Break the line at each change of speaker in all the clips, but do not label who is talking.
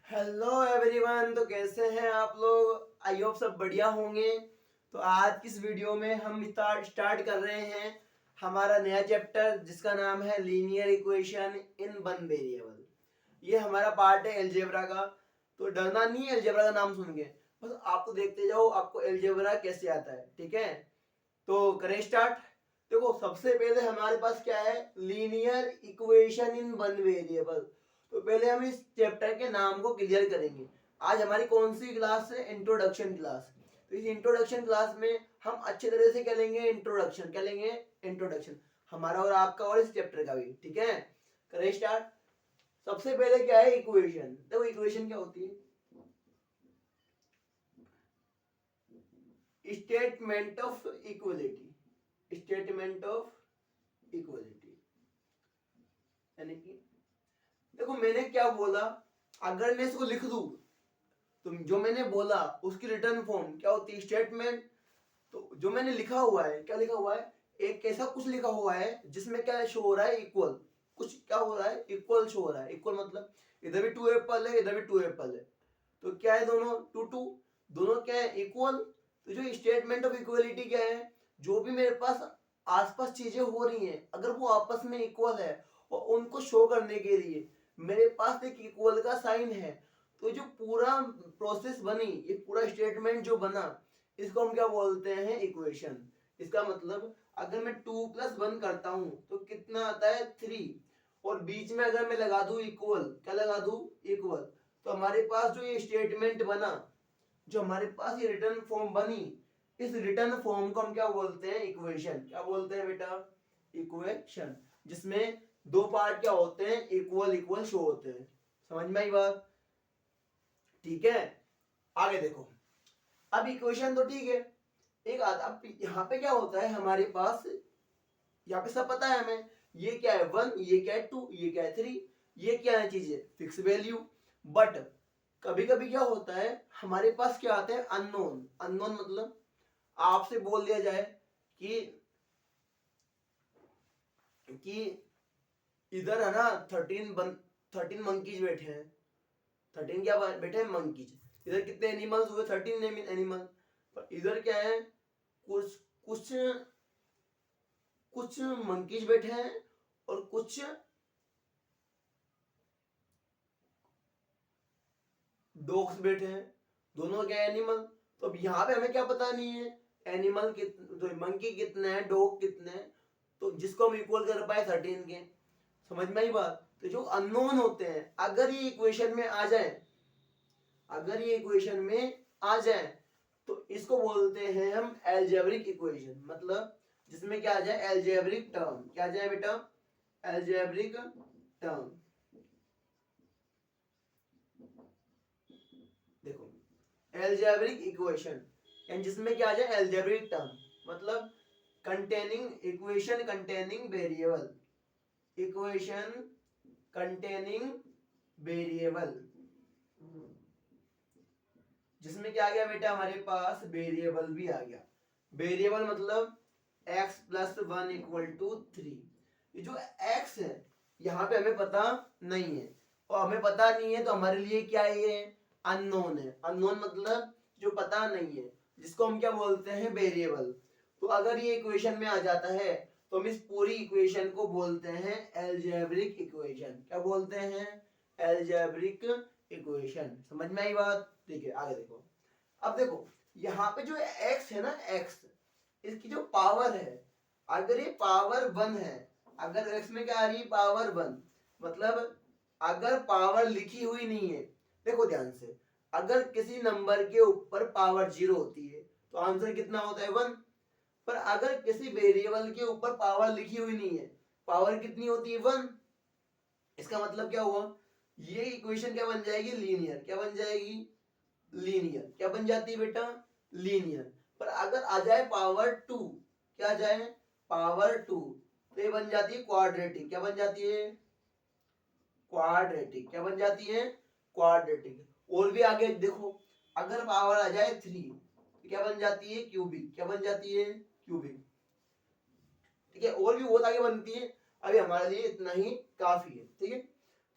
Hello everyone. तो कैसे हैं आप लोग? आई होप सब बढ़िया होंगे। तो आज की इस वीडियो में हम स्टार्ट कर रहे हैं हमारा नया चैप्टर जिसका नाम है linear equation in one variable. ये हमारा पार्ट है अलजेब्रा का। तो डरना नहीं है अलजेब्रा का नाम सुन के, बस आपको देखते जाओ आपको अलजेब्रा कैसे आता है। ठीक है, तो करें स्टार्ट। देखो सबसे पहले हमारे पास क्या है, linear equation in one variable. तो पहले हम इस चैप्टर के नाम को क्लियर करेंगे। आज हमारी कौन सी क्लास है? Introduction class. तो इस इंट्रोडक्शन क्लास में हम अच्छे तरह से क्या लेंगे, इंट्रोडक्शन। क्या लेंगे? इंट्रोडक्शन, हमारा और आपका और इस चैप्टर का भी। ठीक है, करें स्टार्ट। सबसे पहले क्या है, इक्वेशन। देखो इक्वेशन क्या होती है? Statement of equality. Statement of equality यानी कि देखो मैंने क्या बोला, अगर मैं इसको लिख दूं तो जो मैंने बोला उसकी रिटर्न फॉर्म क्या होती है? स्टेटमेंट। तो जो मैंने लिखा हुआ है, क्या लिखा हुआ है? एक ऐसा कुछ लिखा हुआ है जिसमें क्या शो हो रहा है? इक्वल। कुछ क्या हो रहा है? इक्वल शो हो रहा है। इक्वल मतलब इधर भी 2 एप्पल है, इधर भी 2 एप्पल है। तो क्या है दोनों? 2 2, दोनों क्या है? इक्वल। तो जो स्टेटमेंट ऑफ इक्वलिटी क्या है? जो भी मेरे पास आसपास चीजें हो रही हैं अगर वो आपस में इक्वल है और उनको शो करने के लिए मेरे पास एक इक्वल का साइन है, तो जो पूरा प्रोसेस बनी, ये पूरा स्टेटमेंट जो बना, इसको हम क्या बोलते हैं? इक्वेशन। इसका मतलब अगर मैं 2+1 करता हूं तो कितना आता है? 3। और बीच में अगर मैं लगा दूं इक्वल, क्या लगा दूं? इक्वल। तो हमारे पास जो ये स्टेटमेंट बना, जो हमारे पास ये रिटर्न फॉर्म बनी, इस रिटर्न फॉर्म को हम क्या बोलते हैं? इक्वेशन। क्या बोलते हैं बेटा? इक्वेशन। जिसमें दो पार्ट क्या होते हैं? इक्वल इक्वल शो होते हैं। समझ में आई बात? ठीक है, आगे देखो। अब इक्वेशन तो ठीक है, एक अब यहाँ पे क्या होता है हमारे पास? यहाँ पे सब पता है हमें, ये क्या है? 1, ये क्या है? 2, ये क्या है? 3। ये क्या है? चीजें फिक्स वैल्यू। बट कभी कभी क्या होता है हमारे पास, क्या आते हैं? अननोन। अननोन मतलब आपसे बोल दिया जाए कि कि इधर है ना 13 मंकीज बैठे हैं। 13 क्या बैठे हैं? मंकीज। इधर कितने एनिमल्स हुए? 13 एनिमल। पर इधर क्या है? कुछ कुछ कुछ मंकीज बैठे हैं और कुछ डॉग्स बैठे हैं। दोनों क्या है? एनिमल। तो अब यहाँ पे हमें क्या पता नहीं है, एनिमल कितने, तो मंकी कितने हैं, डॉग कितने हैं। तो जिसको हम इक्वल कर पाए 13 के। समझ में आई बात? तो जो अननोन होते हैं अगर ये इक्वेशन में आ जाए, अगर ये इक्वेशन में आ जाए तो इसको बोलते हैं हम एल्जेब्रिक इक्वेशन। मतलब जिसमें क्या आ जाए? Algebraic term. क्या आ जाए बेटा? Algebraic term. देखो एल्जेब्रिक इक्वेशन यानी जिसमें क्या आ जाए? Algebraic term. मतलब containing equation containing variable. Equation containing variable, जिसमें क्या आ गया बेटा? हमारे पास वेरिएबल भी आ गया। वेरिएबल मतलब x+1 = 3। ये जो x है यहाँ पे हमें पता नहीं है, और हमें पता नहीं है तो हमारे लिए क्या है? ये अननोन है। अननोन मतलब जो पता नहीं है, जिसको हम क्या बोलते हैं? वेरिएबल। तो अगर ये इक्वेशन में आ जाता है तो हम इस पूरी इक्वेशन को बोलते हैं एल्जेब्रिक इक्वेशन। क्या बोलते हैं? Algebraic equation. समझ में आई बात? ठीक है, आगे देखो। अब देखो यहाँ पे जो x है ना, x, इसकी जो पावर है, अगर ये पावर 1 है, अगर x में क्या आ रही है? पावर 1। मतलब अगर पावर लिखी हुई नहीं है, देखो ध्यान से, अगर किसी नंबर के ऊपर पावर 0 होती है तो आंसर कितना होता है? 1। पर अगर किसी वेरिएबल के ऊपर पावर लिखी हुई नहीं है, पावर कितनी होती है? 1। इसका मतलब क्या हुआ? ये इक्वेशन क्या बन जाएगी? लीनियर। क्या बन जाएगी? लीनियर। क्या बन जाती है बेटा? लीनियर। पर अगर आ जाए पावर 2, क्या आ जाए? पावर 2, तो ये बन जाती है क्वाड्रेटिक। क्या बन जाती है? क्वाड्रेटिक। क्या बन जाती है? क्वाड्रेटिक। और भी आगे देखो, अगर पावर आ जाए 3 तो क्या बन जाती है? क्यूबिक। क्या बन जाती है? क्यूबिक। ठीक है, और भी बहुत आगे बनती है, अभी हमारे लिए इतना ही काफी है। ठीक है,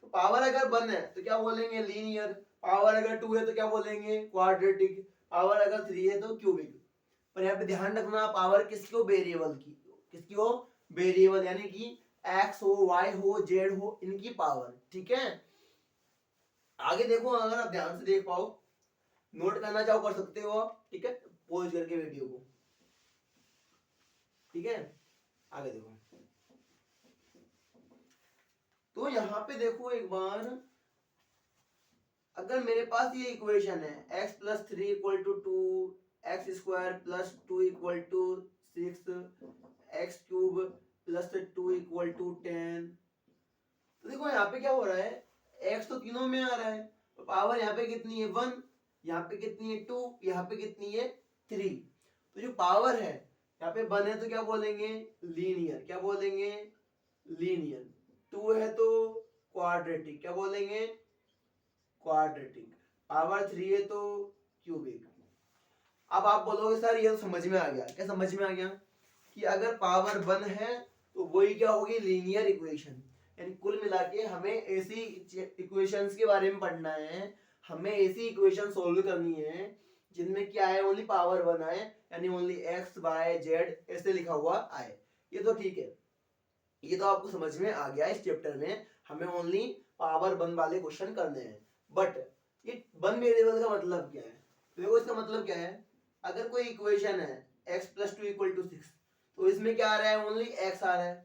तो पावर अगर 1 है तो क्या बोलेंगे? लीनियर। पावर अगर 2 है तो क्या बोलेंगे, क्वाड्रेटिक। पावर अगर 3 है तो क्यूबिक। पर यहाँ पे ध्यान रखना, पावर किसकी हो, वेरिएबल की, किसकी हो, वेरिएबल, यानी कि एक्स हो, वाई हो, जेड हो, इनकी पावर। ठीक है, आगे देखो, अगर आप ध्यान से देख पाओ, नोट करना चाहो कर सकते हो आप, ठीक है, पॉज करके वीडियो को। ठीक है, आगे देखो, तो यहाँ पे देखो एक बार, अगर मेरे पास ये इक्वेशन है x plus 3 equal to 2, x square plus 2 equal to 6, x cube plus 2 equal to 10, तो देखो यहाँ पे क्या हो रहा है, x तो तीनों में आ रहा है, तो पावर यहाँ पे कितनी है 1, यहाँ पे कितनी है 2, यहाँ पे कितनी है 3, तो जो पावर है यहाँ पे 1 है तो क्या बोलेंगे, लीनियर, क्या बोलेंगे, लीनियर। 2 है तो क्वाड्रेटिक, क्या बोलेंगे, क्वाड्रेटिक। पावर 3 है तो क्यूबिक। अब आप बोलोगे सर ये तो समझ में आ गया, क्या समझ में आ गया, कि अगर पावर 1 है तो वही क्या होगी, लीनियर इक्वेशन। यानी कुल मिला के हमें ऐसी इक्वेशंस के बारे में पढ़ना है, हमें ऐसी इक्वेशन सोल्व करनी है जिनमें क्या है, ओनली पावर 1 आए, यानी ओनली एक्स वाई जेड ऐसे लिखा हुआ आए। ये तो ठीक है, ये तो आपको समझ में आ गया। इस चैप्टर में हमें ओनली पावर 1 वाले क्वेश्चन करने हैं। बट ये 1 वेरिएबल का मतलब क्या है, तो देखो इसका मतलब क्या है, अगर कोई इक्वेशन है x प्लस 2 इक्वल टू 6, तो इसमें क्या आ रहा है, ओनली x आ रहा है,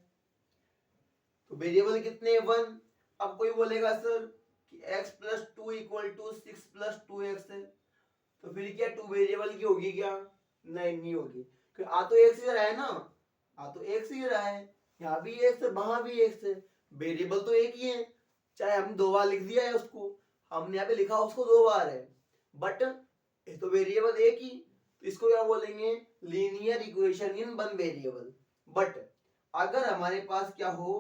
तो वेरिएबल कितने हैं 1। अब कोई बोलेगा सर कि x plus 2 equal to 6 plus 2x है, तो फिर क्या 2 वेरिएबल की होगी क्या, नहीं होगी, क्योंकि आ तो x ही रहा है ना, आ तो x ही रहा है, यहाँ भी x है वहां भी x है, वेरिएबल तो एक ही है, चाहे हम 2 बार लिख दिया है उसको, हमने यहाँ पे लिखा उसको 2 बार है, बट ये तो वेरिएबल एक ही, तो इसको क्या बोलेंगे, linear equation in 1 variable. But अगर हमारे पास क्या हो,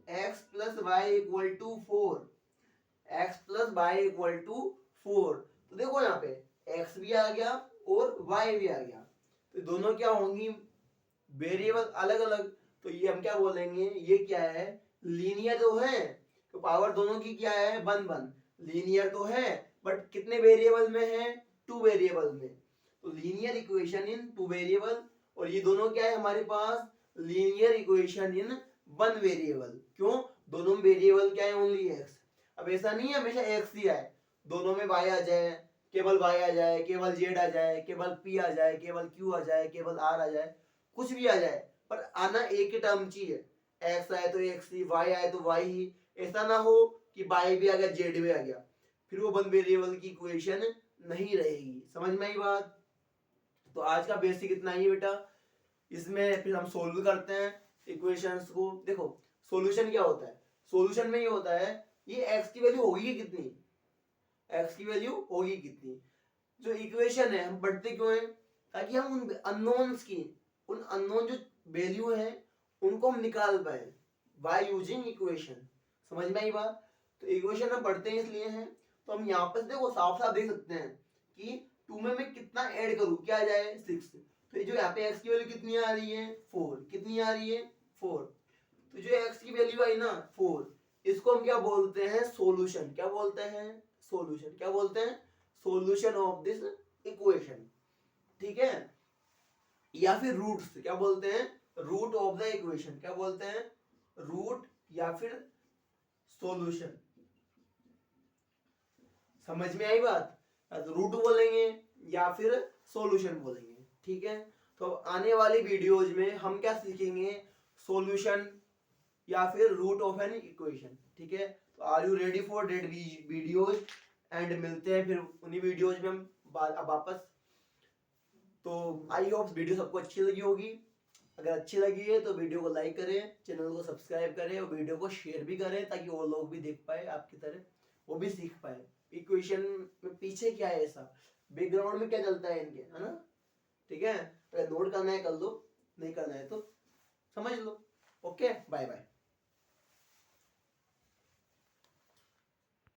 x plus y equal to 4, x plus y equal to 4, तो देखो यहाँ पे x भी आ गया और y भी आ गया, तो दोनों क्या होंगी, वेरिएबल अलग अलग, तो ये हम क्या बोलेंगे, ये क्या है, लीनियर तो है, तो पावर दोनों की क्या है 1 लीनियर तो है, बट कितने वेरिएबल में है, 2 वेरिएबल में, तो लीनियर इक्वेशन इन 2 वेरिएबल, और ये दोनों क्या है हमारे पास, लीनियर इक्वेशन इन 1 वेरिएबल। क्यों, दोनों वेरिएबल क्या है, ओनली x। अब ऐसा नहीं है हमेशा x ही आए, दोनों में y आ जाए, केवल y आ जाए, केवल z आ जाए, केवल p आ जाए, केवल q आ जाए, केवल r आ जाए, कुछ भी आ जाए, पर आना एक ही टर्म चाहिए, x आए तो x ही, y आए तो y ही, ऐसा ना हो कि y भी आ गया z भी आ गया, फिर वो 1 वेरिएबल की इक्वेशन नहीं रहेगी। समझ में आई बात। तो आज का बेसिक इतना ही बेटा, इसमें फिर हम सोल्व करते हैं इक्वेशंस को। देखो सॉल्यूशन क्या होता है, सॉल्यूशन में ये होता है, ये x की वैल्यू होगी कितनी, x की वैल्यू होगी कितनी, जो इक्वेशन है हम पढ़ते क्यों है, ताकि हम उन अननोन्स की, उन अननोन जो वैल्यू है उनको हम निकाल पाए बाय यूजिंग इक्वेशन। समझ में आई बात। तो इक्वेशन हम पढ़ते हैं इसलिए हैं, तो हम यहाँ पर देखो साफ साफ देख सकते हैं कि 2 में मैं कितना ऐड करूं, क्या आ जाए 6, तो ये जो यहाँ पे x की वैल्यू कितनी आ रही है 4, कितनी आ रही है 4, तो जो x की वैल्यू आई ना 4, इसको हम क्या बोलते हैं, सॉल्यूशन। क्या बोलते हैं, सॉल्यूशन। क्या बोलते हैं, सॉल्यूशन ऑफ दिस इक्वेशन। ठीक है, या फिर रूट्स, क्या बोलते हैं, रूट ऑफ द इक्वेशन। क्या बोलते हैं, रूट या फिर सॉल्यूशन। समझ में आई बात, रूट बोलेंगे या फिर सॉल्यूशन बोलेंगे। ठीक है, तो आने वाली वीडियोज में हम क्या सीखेंगे, सॉल्यूशन या फिर रूट ऑफ एन इक्वेशन। ठीक है, तो are you ready for that videos, and मिलते हैं फिर उन्हीं वीडियोज में हम वापस। तो आई होप वीडियो सबको अच्छी लगी होगी, अगर अच्छी लगी है तो वीडियो को लाइक करें, चैनल को सब्सक्राइब करें और वीडियो को शेयर भी करें, ताकि वो लोग भी देख पाए आपकी तरह, वो भी सीख पाए इक्वेशन में पीछे क्या है, ऐसा बैकग्राउंड में क्या चलता है इनके, है ना। ठीक है, अगर नोट करना है कर लो, नहीं करना है तो समझ लो। Okay, bye bye.